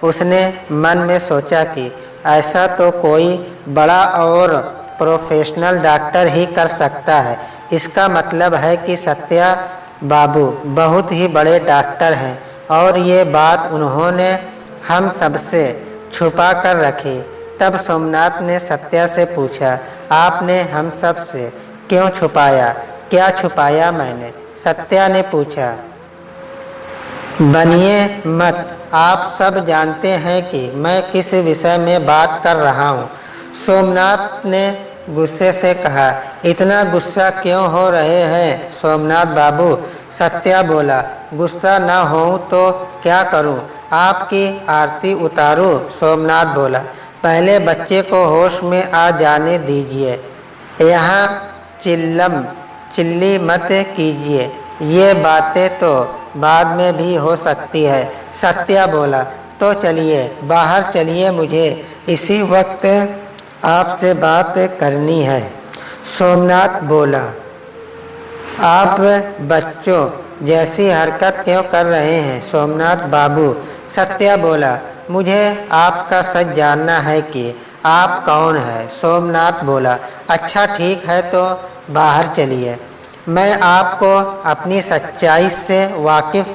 उसने मन में सोचा कि ऐसा तो कोई बड़ा और प्रोफेशनल डॉक्टर ही कर सकता है। इसका मतलब है कि सत्या बाबू बहुत ही बड़े डॉक्टर हैं और ये बात उन्होंने हम सबसे छुपा कर रखी। तब सोमनाथ ने सत्या से पूछा, आपने हम सब से क्यों छुपाया? क्या छुपाया मैंने? सत्या ने पूछा। बनिए मत, आप सब जानते हैं कि मैं किस विषय में बात कर रहा हूँ। सोमनाथ ने गुस्से से कहा। इतना गुस्सा क्यों हो रहे हैं सोमनाथ बाबू? सत्या बोला, गुस्सा न हो तो क्या करूं? आपकी आरती उतारूं? सोमनाथ बोला, पहले बच्चे को होश में आ जाने दीजिए। यहाँ चिल्ली मत कीजिए, ये बातें तो बाद में भी हो सकती है। सत्या बोला, तो चलिए बाहर चलिए, मुझे इसी वक्त आपसे बात करनी है। सोमनाथ बोला, आप बच्चों जैसी हरकत क्यों कर रहे हैं सोमनाथ बाबू? सत्या बोला, मुझे आपका सच जानना है कि आप कौन हैं। सोमनाथ बोला, अच्छा ठीक है तो बाहर चलिए, मैं आपको अपनी सच्चाई से वाकिफ़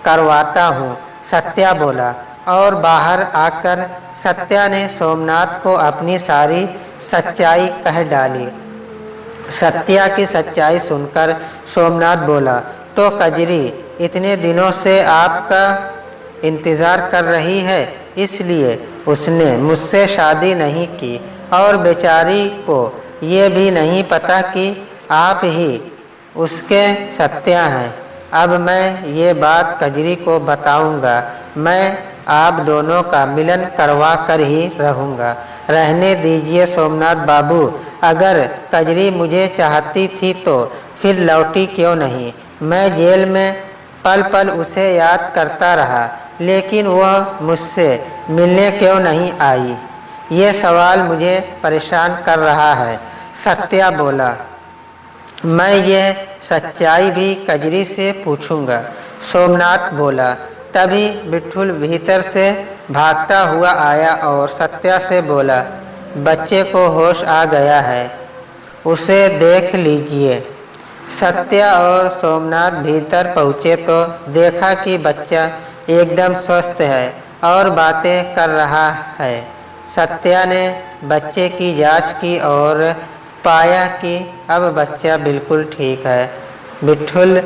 करवाता हूँ। सत्या बोला और बाहर आकर सत्या ने सोमनाथ को अपनी सारी सच्चाई कह डाली। सत्या की सच्चाई सुनकर सोमनाथ बोला, तो कजरी इतने दिनों से आपका इंतज़ार कर रही है, इसलिए उसने मुझसे शादी नहीं की और बेचारी को ये भी नहीं पता कि आप ही उसके सत्या हैं। अब मैं ये बात कजरी को बताऊंगा। मैं आप दोनों का मिलन करवा कर ही रहूँगा। रहने दीजिए सोमनाथ बाबू, अगर कजरी मुझे चाहती थी तो फिर लौटी क्यों नहीं? मैं जेल में पल पल उसे याद करता रहा, लेकिन वह मुझसे मिलने क्यों नहीं आई? ये सवाल मुझे परेशान कर रहा है। सत्या बोला, मैं ये सच्चाई भी कजरी से पूछूंगा। सोमनाथ बोला। तभी बिट्ठुल भीतर से भागता हुआ आया और सत्या से बोला, बच्चे को होश आ गया है, उसे देख लीजिए। सत्या और सोमनाथ भीतर पहुँचे तो देखा कि बच्चा एकदम स्वस्थ है और बातें कर रहा है। सत्या ने बच्चे की जांच की और पाया कि अब बच्चा बिल्कुल ठीक है। बिट्ठुल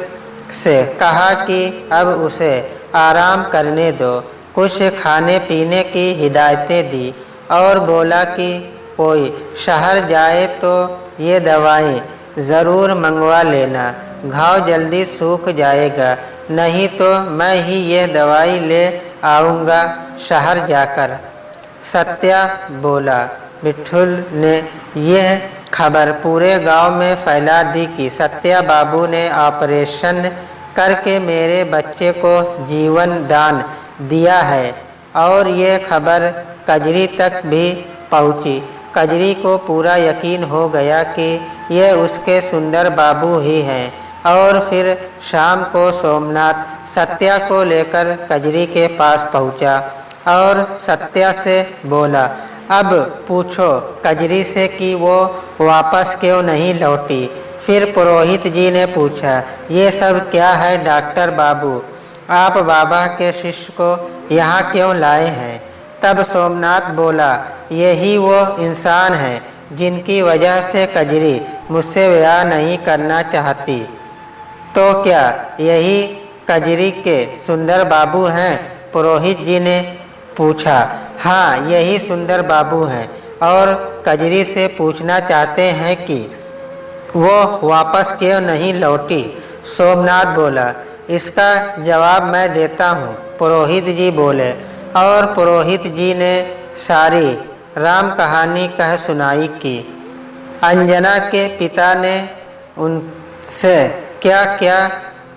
से कहा कि अब उसे आराम करने दो। कुछ खाने पीने की हिदायतें दी और बोला कि कोई शहर जाए तो ये दवाएं ज़रूर मंगवा लेना, घाव जल्दी सूख जाएगा, नहीं तो मैं ही ये दवाई ले आऊँगा शहर जाकर। सत्या बोला। बिट्ठुल ने यह खबर पूरे गांव में फैला दी कि सत्या बाबू ने ऑपरेशन करके मेरे बच्चे को जीवन दान दिया है और ये खबर कजरी तक भी पहुंची। कजरी को पूरा यकीन हो गया कि ये उसके सुंदर बाबू ही हैं और फिर शाम को सोमनाथ सत्या को लेकर कजरी के पास पहुंचा और सत्या से बोला, अब पूछो कजरी से कि वो वापस क्यों नहीं लौटी। फिर पुरोहित जी ने पूछा, ये सब क्या है डॉक्टर बाबू, आप बाबा के शिष्य को यहाँ क्यों लाए हैं? तब सोमनाथ बोला, यही वो इंसान हैं जिनकी वजह से कजरी मुझसे ब्याह नहीं करना चाहती। तो क्या यही कजरी के सुंदर बाबू हैं? पुरोहित जी ने पूछा। हाँ, यही सुंदर बाबू हैं और कजरी से पूछना चाहते हैं कि वो वापस क्यों नहीं लौटी? सोमनाथ बोला, इसका जवाब मैं देता हूँ। पुरोहित जी बोले और पुरोहित जी ने सारी राम कहानी कह सुनाई की। अंजना के पिता ने उनसे क्या क्या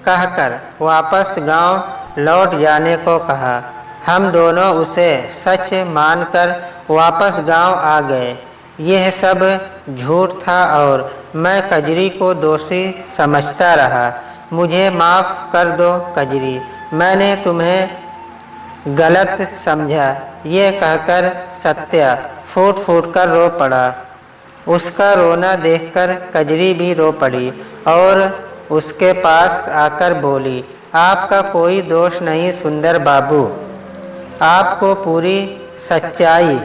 कहकर वापस गांव लौट जाने को कहा। हम दोनों उसे सच मानकर वापस गांव आ गए। यह सब झूठ था और मैं कजरी को दोषी समझता रहा। मुझे माफ़ कर दो कजरी, मैंने तुम्हें गलत समझा। ये कहकर सत्या फूट फूट कर रो पड़ा। उसका रोना देखकर कजरी भी रो पड़ी और उसके पास आकर बोली, आपका कोई दोष नहीं सुंदर बाबू, आपको पूरी सच्चाई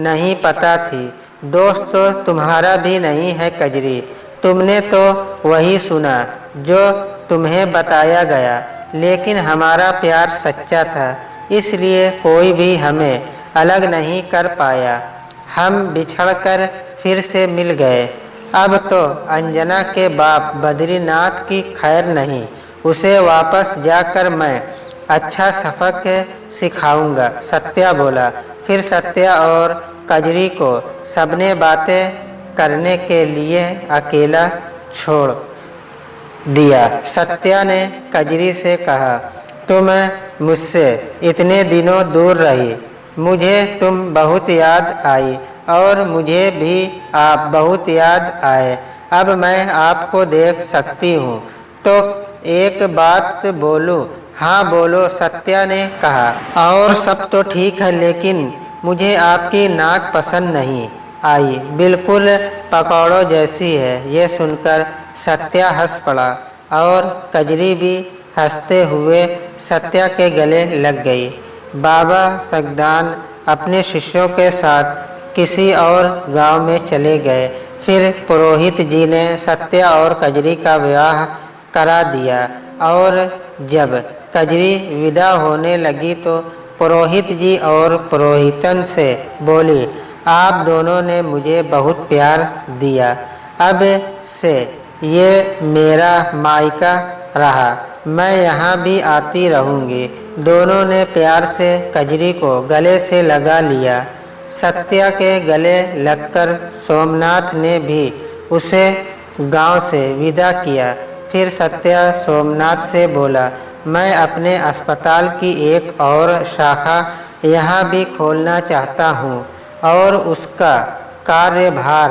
नहीं पता थी। दोष तो तुम्हारा भी नहीं है कजरी, तुमने तो वही सुना जो तुम्हें बताया गया, लेकिन हमारा प्यार सच्चा था, इसलिए कोई भी हमें अलग नहीं कर पाया। हम बिछड़कर फिर से मिल गए। अब तो अंजना के बाप बद्रीनाथ की खैर नहीं, उसे वापस जाकर मैं अच्छा सबक सिखाऊंगा। सत्या बोला। फिर सत्या और कजरी को सबने बातें करने के लिए अकेला छोड़ दिया। सत्या ने कजरी से कहा, तुम मुझसे इतने दिनों दूर रही, मुझे तुम बहुत याद आई और मुझे भी आप बहुत याद आए। अब मैं आपको देख सकती हूँ तो एक बात बोलूँ? हाँ बोलो, सत्या ने कहा। और सब तो ठीक है, लेकिन मुझे आपकी नाक पसंद नहीं आई, बिल्कुल पकौड़ों जैसी है। ये सुनकर सत्या हंस पड़ा और कजरी भी हंसते हुए सत्या के गले लग गई। बाबा सगदान अपने शिष्यों के साथ किसी और गांव में चले गए। फिर पुरोहित जी ने सत्या और कजरी का विवाह करा दिया और जब कजरी विदा होने लगी तो पुरोहित जी और पुरोहितन से बोली, आप दोनों ने मुझे बहुत प्यार दिया, अब से ये मेरा मायका रहा, मैं यहाँ भी आती रहूँगी। दोनों ने प्यार से कजरी को गले से लगा लिया। सत्या के गले लगकर सोमनाथ ने भी उसे गांव से विदा किया। फिर सत्या सोमनाथ से बोला, मैं अपने अस्पताल की एक और शाखा यहाँ भी खोलना चाहता हूँ और उसका कार्यभार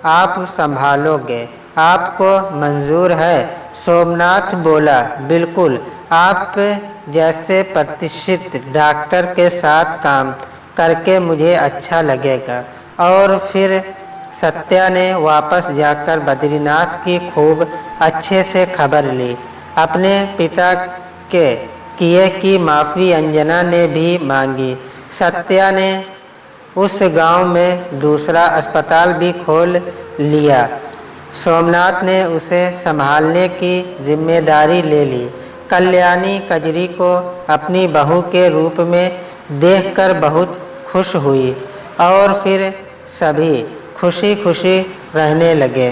आप संभालोगे, आपको मंजूर है? सोमनाथ बोला, बिल्कुल, आप जैसे प्रतिष्ठित डॉक्टर के साथ काम करके मुझे अच्छा लगेगा। और फिर सत्या ने वापस जाकर बद्रीनाथ की खूब अच्छे से खबर ली। अपने पिता के किए की माफ़ी अंजना ने भी मांगी। सत्या ने उस गांव में दूसरा अस्पताल भी खोल लिया। सोमनाथ ने उसे संभालने की जिम्मेदारी ले ली। कल्याणी कजरी को अपनी बहू के रूप में देखकर बहुत खुश हुई और फिर सभी खुशी खुशी रहने लगे।